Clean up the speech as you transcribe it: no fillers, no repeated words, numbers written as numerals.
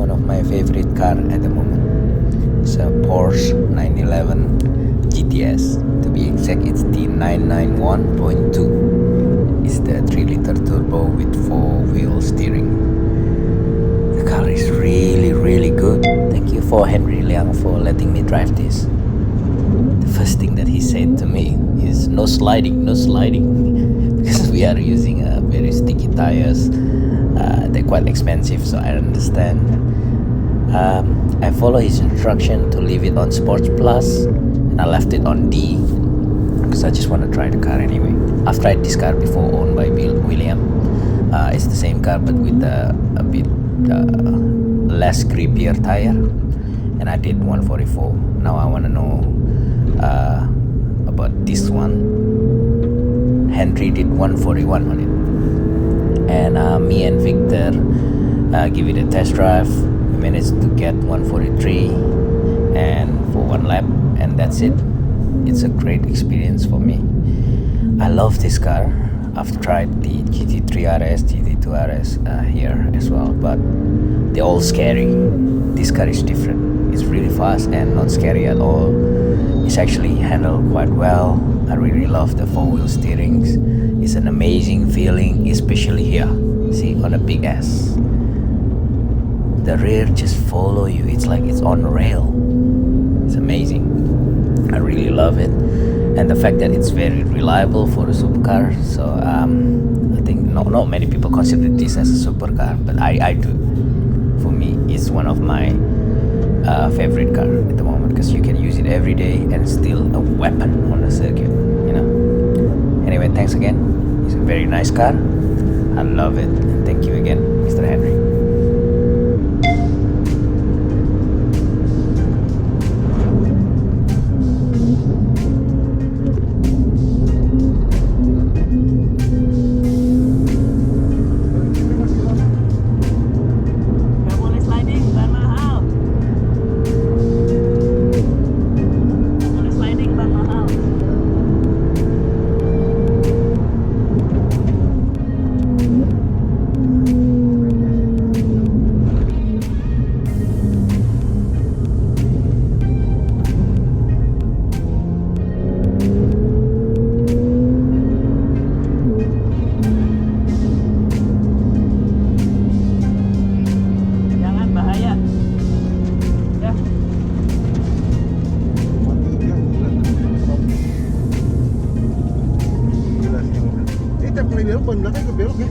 one of my favorite car at the moment. It's a Porsche 911 GTS. To be exact, it's the 991.2. It's the 3-liter turbo with 4-wheel steering. The car is really good. Thank you for Henri Liang for letting me drive this. The first thing that he said to me is no sliding, because we are using very sticky tires. They're quite expensive, so I understand. I follow his instruction to leave it on Sports Plus, and I left it on D because I just want to try the car anyway. I've tried this car before, owned by William. It's the same car but with a bit less grippier tire, and I did 144. Now I want to know about this one. Henry did 141 on it, and me and Victor give it a test drive. We managed to get 143 and for one lap, and that's it. It's a great experience for me. I love this car. I've tried the GT3 RS, GT2 RS here as well, but they're all scary. This car is different. It's really fast and not scary at all. It's actually handled quite well. I really love the 4-wheel steerings. It's an amazing feeling, especially here. See, on a big S. The rear just follow you. It's like it's on rail. It's amazing. I really love it. And the fact that it's very reliable for a supercar. So I think not many people consider this as a supercar, but I do. For me, it's one of my favorite car at the moment, because you can use it every day and it's still a weapon on the circuit, you know. Anyway, thanks again. It's a very nice car. I love it. And thank you again, Mr. Henry. Belok, ban belakang ke belok ya?